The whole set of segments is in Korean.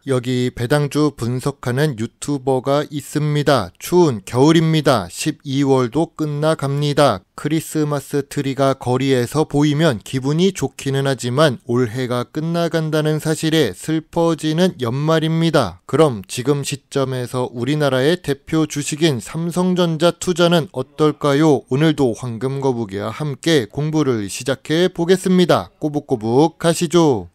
여기 배당주 분석하는 유튜버가 있습니다. 추운 겨울입니다. 12월도 끝나갑니다. 크리스마스 트리가 거리에서 보이면 기분이 좋기는 하지만 올해가 끝나간다는 사실에 슬퍼지는 연말입니다. 그럼 지금 시점에서 우리나라의 대표 주식인 삼성전자 투자는 어떨까요? 오늘도 황금거북이와 함께 공부를 시작해 보겠습니다. 꼬북꼬북 가시죠.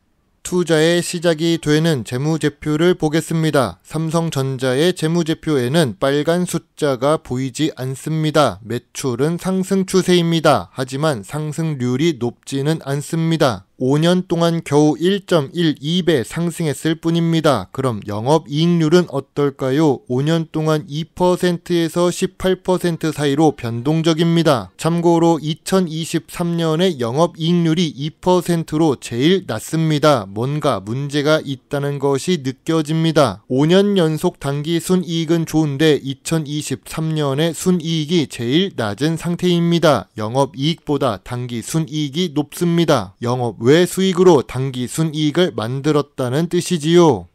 투자의 시작이 되는 재무제표를 보겠습니다. 삼성전자의 재무제표에는 빨간 숫자가 보이지 않습니다. 매출은 상승 추세입니다. 하지만 상승률이 높지는 않습니다. 5년 동안 겨우 1.12배 상승했을 뿐입니다. 그럼 영업이익률은 어떨까요? 5년 동안 2%에서 18% 사이로 변동적입니다. 참고로 2023년의 영업이익률이 2%로 제일 낮습니다. 뭔가 문제가 있다는 것이 느껴집니다. 5년 연속 단기 순이익은 좋은데 2023년의 순이익이 제일 낮은 상태입니다. 영업이익보다 단기 순이익이 높습니다. 영업 외 수익으로 단기 순이익을 만들었다는 뜻이지요.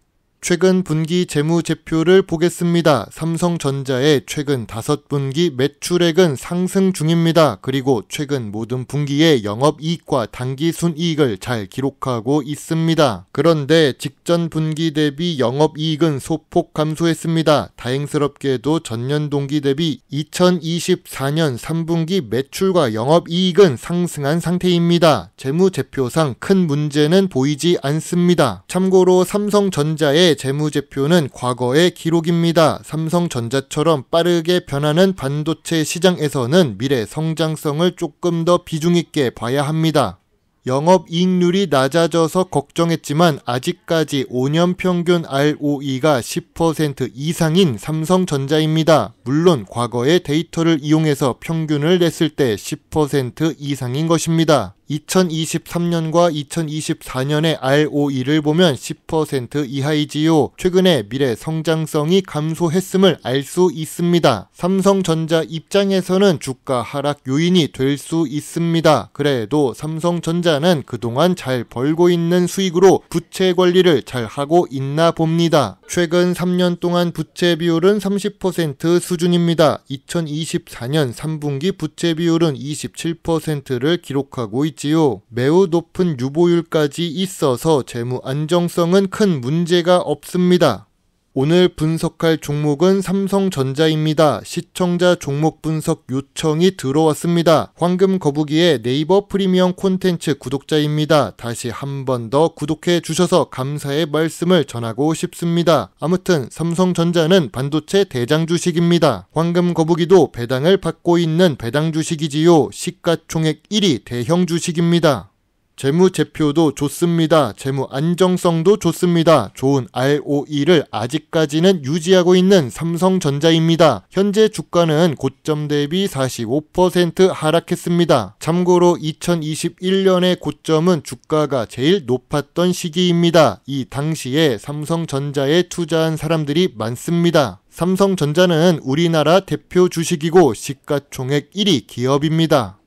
최근 분기 재무제표를 보겠습니다. 삼성전자의 최근 5분기 매출액은 상승 중입니다. 그리고 최근 모든 분기의 영업이익과 단기 순이익을 잘 기록하고 있습니다. 그런데 직전 분기 대비 영업이익은 소폭 감소했습니다. 다행스럽게도 전년 동기 대비 2024년 3분기 매출과 영업이익은 상승한 상태입니다. 재무제표상 큰 문제는 보이지 않습니다. 참고로 삼성전자의 재무제표는 과거의 기록입니다. 삼성전자처럼 빠르게 변하는 반도체 시장에서는 미래 성장성을 조금 더 비중 있게 봐야 합니다. 영업이익률이 낮아져서 걱정했지만 아직까지 5년 평균 ROE가 10% 이상인 삼성전자입니다. 물론 과거의 데이터를 이용해서 평균을 냈을 때 10% 이상인 것입니다. 2023년과 2024년의 ROE를 보면 10% 이하이지요. 최근에 미래 성장성이 감소했음을 알 수 있습니다. 삼성전자 입장에서는 주가 하락 요인이 될 수 있습니다. 그래도 삼성전자는 그동안 잘 벌고 있는 수익으로 부채 관리를 잘 하고 있나 봅니다. 최근 3년 동안 부채 비율은 30% 수준입니다. 2024년 3분기 부채 비율은 27%를 기록하고 있지요. 매우 높은 유보율까지 있어서 재무 안정성은 큰 문제가 없습니다. 오늘 분석할 종목은 삼성전자입니다. 시청자 종목 분석 요청이 들어왔습니다. 황금거북이의 네이버 프리미엄 콘텐츠 구독자입니다. 다시 한 번 더 구독해 주셔서 감사의 말씀을 전하고 싶습니다. 아무튼 삼성전자는 반도체 대장 주식입니다. 황금거북이도 배당을 받고 있는 배당 주식이지요. 시가총액 1위 대형 주식입니다. 재무제표도 좋습니다. 재무 안정성도 좋습니다. 좋은 ROE를 아직까지는 유지하고 있는 삼성전자입니다. 현재 주가는 고점 대비 45% 하락했습니다. 참고로 2021년의 고점은 주가가 제일 높았던 시기입니다. 이 당시에 삼성전자에 투자한 사람들이 많습니다. 삼성전자는 우리나라 대표 주식이고 시가총액 1위 기업입니다.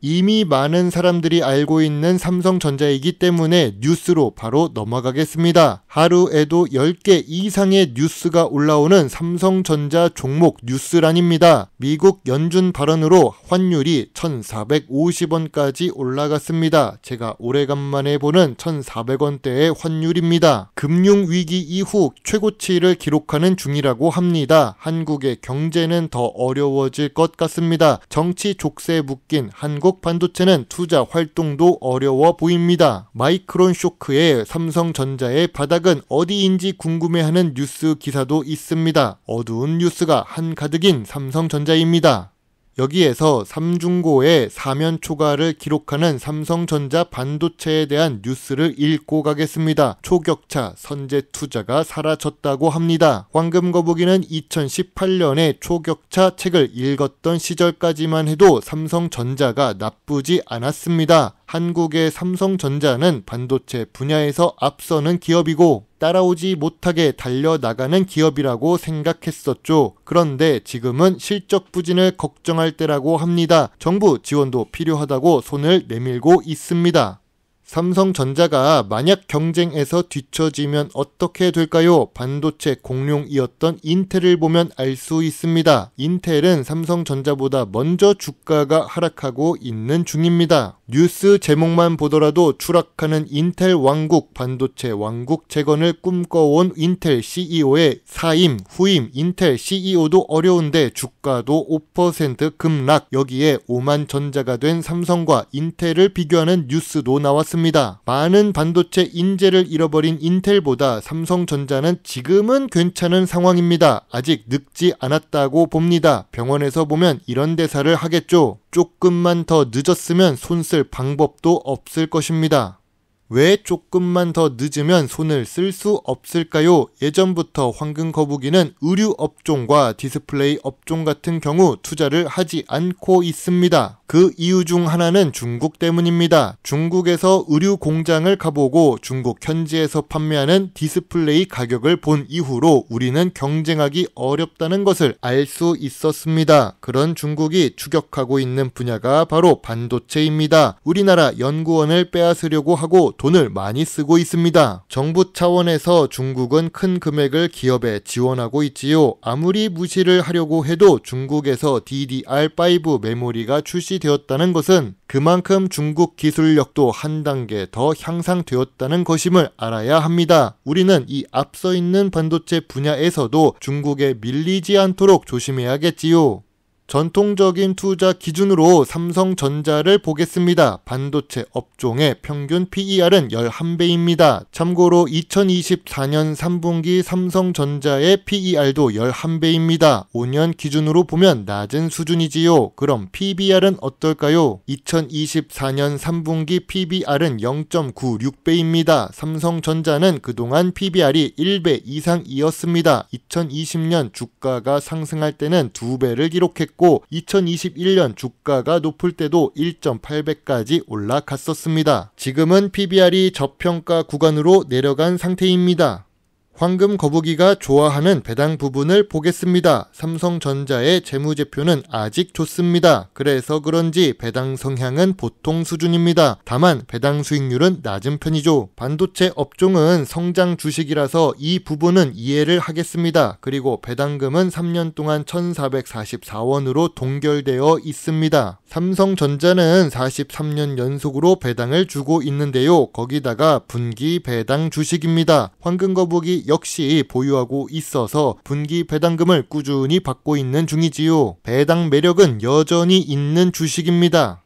이미 많은 사람들이 알고 있는 삼성전자이기 때문에 뉴스로 바로 넘어가겠습니다. 하루에도 10개 이상의 뉴스가 올라오는 삼성전자 종목 뉴스란입니다. 미국 연준 발언으로 환율이 1,450원까지 올라갔습니다. 제가 오래간만에 보는 1,400원대의 환율입니다. 금융위기 이후 최고치를 기록하는 중이라고 합니다. 한국의 경제는 더 어려워질 것 같습니다. 정치 족쇄에 묶인 한국 반도체는 투자 활동도 어려워 보입니다. 마이크론 쇼크에 삼성전자의 바닥은 어디인지 궁금해하는 뉴스 기사도 있습니다. 어두운 뉴스가 한가득인 삼성전자입니다. 여기에서 삼중고의 사면 초과를 기록하는 삼성전자 반도체에 대한 뉴스를 읽고 가겠습니다. 초격차 선제 투자가 사라졌다고 합니다. 황금거북이는 2018년에 초격차 책을 읽었던 시절까지만 해도 삼성전자가 나쁘지 않았습니다. 한국의 삼성전자는 반도체 분야에서 앞서는 기업이고 따라오지 못하게 달려나가는 기업이라고 생각했었죠. 그런데 지금은 실적 부진을 걱정할 때라고 합니다. 정부 지원도 필요하다고 손을 내밀고 있습니다. 삼성전자가 만약 경쟁에서 뒤처지면 어떻게 될까요? 반도체 공룡이었던 인텔을 보면 알 수 있습니다. 인텔은 삼성전자보다 먼저 주가가 하락하고 있는 중입니다. 뉴스 제목만 보더라도 추락하는 인텔 왕국, 반도체 왕국 재건을 꿈꿔온 인텔 CEO의 사임, 후임, 인텔 CEO도 어려운데 주가도 5% 급락, 여기에 오만전자가 된 삼성과 인텔을 비교하는 뉴스도 나왔습니다. 많은 반도체 인재를 잃어버린 인텔보다 삼성전자는 지금은 괜찮은 상황입니다. 아직 늙지 않았다고 봅니다. 병원에서 보면 이런 대사를 하겠죠. 조금만 더 늦었으면 손 쓸 방법도 없을 것입니다. 왜 조금만 더 늦으면 손을 쓸 수 없을까요? 예전부터 황금 거북이는 의류 업종과 디스플레이 업종 같은 경우 투자를 하지 않고 있습니다. 그 이유 중 하나는 중국 때문입니다. 중국에서 의류 공장을 가보고 중국 현지에서 판매하는 디스플레이 가격을 본 이후로 우리는 경쟁하기 어렵다는 것을 알 수 있었습니다. 그런 중국이 추격하고 있는 분야가 바로 반도체입니다. 우리나라 연구원을 빼앗으려고 하고 돈을 많이 쓰고 있습니다. 정부 차원에서 중국은 큰 금액을 기업에 지원하고 있지요. 아무리 무시를 하려고 해도 중국에서 DDR5 메모리가 출시되었다는 것은 그만큼 중국 기술력도 한 단계 더 향상되었다는 것임을 알아야 합니다. 우리는 이 앞서 있는 반도체 분야에서도 중국에 밀리지 않도록 조심해야겠지요. 전통적인 투자 기준으로 삼성전자를 보겠습니다. 반도체 업종의 평균 PER은 11배입니다. 참고로 2024년 3분기 삼성전자의 PER도 11배입니다. 5년 기준으로 보면 낮은 수준이지요. 그럼 PBR은 어떨까요? 2024년 3분기 PBR은 0.96배입니다. 삼성전자는 그동안 PBR이 1배 이상이었습니다. 2020년 주가가 상승할 때는 2배를 기록했고 2021년 주가가 높을 때도 1.8배까지 올라갔었습니다. 지금은 PBR이 저평가 구간으로 내려간 상태입니다. 황금 거북이가 좋아하는 배당 부분을 보겠습니다. 삼성전자의 재무제표는 아직 좋습니다. 그래서 그런지 배당 성향은 보통 수준입니다. 다만 배당 수익률은 낮은 편이죠. 반도체 업종은 성장 주식이라서 이 부분은 이해를 하겠습니다. 그리고 배당금은 3년 동안 1,444원으로 동결되어 있습니다. 삼성전자는 43년 연속으로 배당을 주고 있는데요. 거기다가 분기 배당 주식입니다. 황금 거북이 역시 보유하고 있어서 분기 배당금을 꾸준히 받고 있는 중이지요. 배당 매력은 여전히 있는 주식입니다.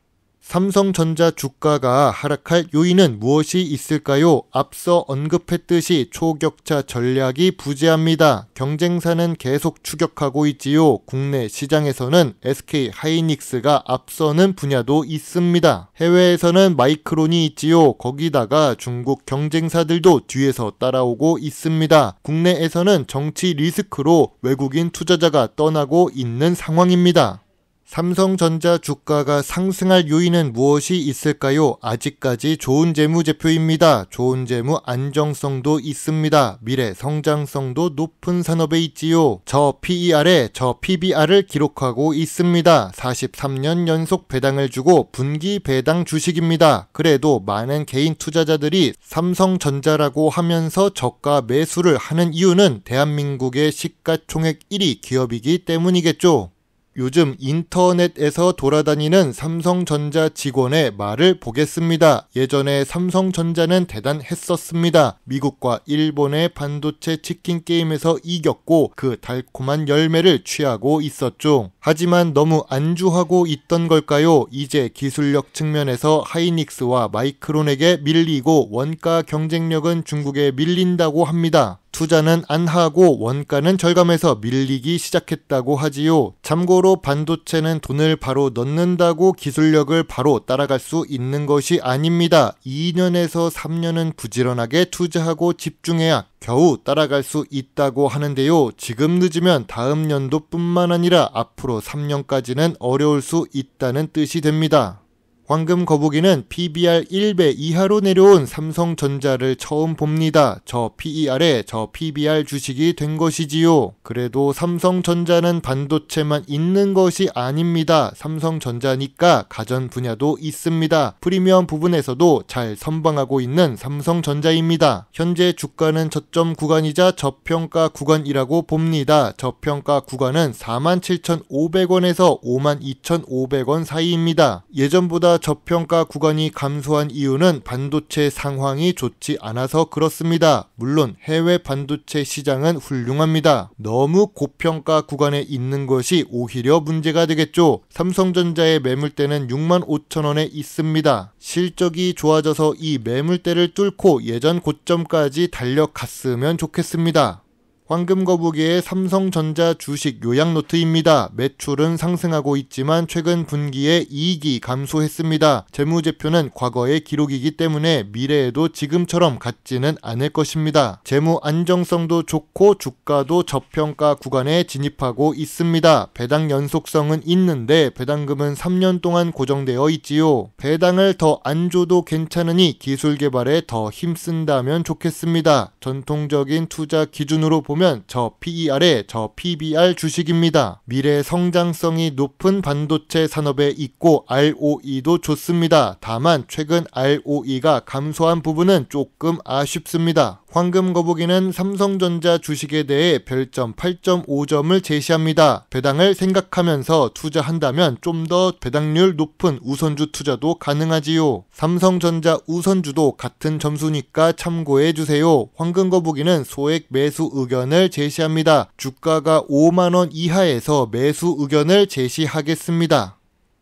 삼성전자 주가가 하락할 요인은 무엇이 있을까요? 앞서 언급했듯이 초격차 전략이 부재합니다. 경쟁사는 계속 추격하고 있지요. 국내 시장에서는 SK 하이닉스가 앞서는 분야도 있습니다. 해외에서는 마이크론이 있지요. 거기다가 중국 경쟁사들도 뒤에서 따라오고 있습니다. 국내에서는 정치 리스크로 외국인 투자자가 떠나고 있는 상황입니다. 삼성전자 주가가 상승할 요인은 무엇이 있을까요? 아직까지 좋은 재무제표입니다. 좋은 재무 안정성도 있습니다. 미래 성장성도 높은 산업에 있지요. 저 PER에 저 PBR을 기록하고 있습니다. 43년 연속 배당을 주고 분기 배당 주식입니다. 그래도 많은 개인 투자자들이 삼성전자라고 하면서 저가 매수를 하는 이유는 대한민국의 시가총액 1위 기업이기 때문이겠죠. 요즘 인터넷에서 돌아다니는 삼성전자 직원의 말을 보겠습니다. 예전에 삼성전자는 대단했었습니다. 미국과 일본의 반도체 치킨 게임에서 이겼고 그 달콤한 열매를 취하고 있었죠. 하지만 너무 안주하고 있던 걸까요? 이제 기술력 측면에서 하이닉스와 마이크론에게 밀리고 원가 경쟁력은 중국에 밀린다고 합니다. 투자는 안 하고 원가는 절감해서 밀리기 시작했다고 하지요. 참고로 반도체는 돈을 바로 넣는다고 기술력을 바로 따라갈 수 있는 것이 아닙니다. 2년에서 3년은 부지런하게 투자하고 집중해야 겨우 따라갈 수 있다고 하는데요. 지금 늦으면 다음 연도뿐만 아니라 앞으로 3년까지는 어려울 수 있다는 뜻이 됩니다. 황금 거북이는 PBR 1배 이하로 내려온 삼성전자를 처음 봅니다. 저 PER에 저 PBR 주식이 된 것이지요. 그래도 삼성전자는 반도체만 있는 것이 아닙니다. 삼성전자니까 가전 분야도 있습니다. 프리미엄 부분에서도 잘 선방하고 있는 삼성전자입니다. 현재 주가는 저점 구간이자 저평가 구간이라고 봅니다. 저평가 구간은 47,500원에서 52,500원 사이입니다. 예전보다 저평가 구간이 감소한 이유는 반도체 상황이 좋지 않아서 그렇습니다. 물론 해외 반도체 시장은 훌륭합니다. 너무 고평가 구간에 있는 것이 오히려 문제가 되겠죠. 삼성전자의 매물대는 65,000원에 있습니다. 실적이 좋아져서 이 매물대를 뚫고 예전 고점까지 달려갔으면 좋겠습니다. 황금거북이의 삼성전자 주식 요약 노트입니다. 매출은 상승하고 있지만 최근 분기에 이익이 감소했습니다. 재무제표는 과거의 기록이기 때문에 미래에도 지금처럼 같지는 않을 것입니다. 재무 안정성도 좋고 주가도 저평가 구간에 진입하고 있습니다. 배당 연속성은 있는데 배당금은 3년 동안 고정되어 있지요. 배당을 더 안 줘도 괜찮으니 기술 개발에 더 힘쓴다면 좋겠습니다. 전통적인 투자 기준으로 보면 저 PER에 저 PBR 주식입니다. 미래 성장성이 높은 반도체 산업에 있고 ROE도 좋습니다. 다만 최근 ROE가 감소한 부분은 조금 아쉽습니다. 황금거북이는 삼성전자 주식에 대해 별점 8.5점을 제시합니다. 배당을 생각하면서 투자한다면 좀 더 배당률 높은 우선주 투자도 가능하지요. 삼성전자 우선주도 같은 점수니까 참고해주세요. 황금거북이는 소액 매수 의견을 제시합니다. 주가가 5만원 이하에서 매수 의견을 제시하겠습니다.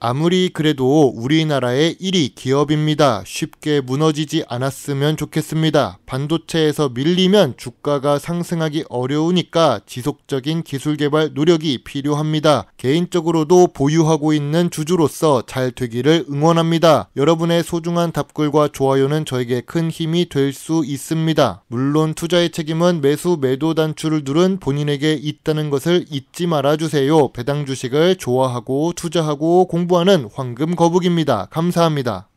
아무리 그래도 우리나라의 1위 기업입니다. 쉽게 무너지지 않았으면 좋겠습니다. 반도체에서 밀리면 주가가 상승하기 어려우니까 지속적인 기술 개발 노력이 필요합니다. 개인적으로도 보유하고 있는 주주로서 잘 되기를 응원합니다. 여러분의 소중한 답글과 좋아요는 저에게 큰 힘이 될 수 있습니다. 물론 투자의 책임은 매수 매도 단추를 누른 본인에게 있다는 것을 잊지 말아주세요. 배당 주식을 좋아하고 투자하고 공부하는 황금거북입니다. 감사합니다.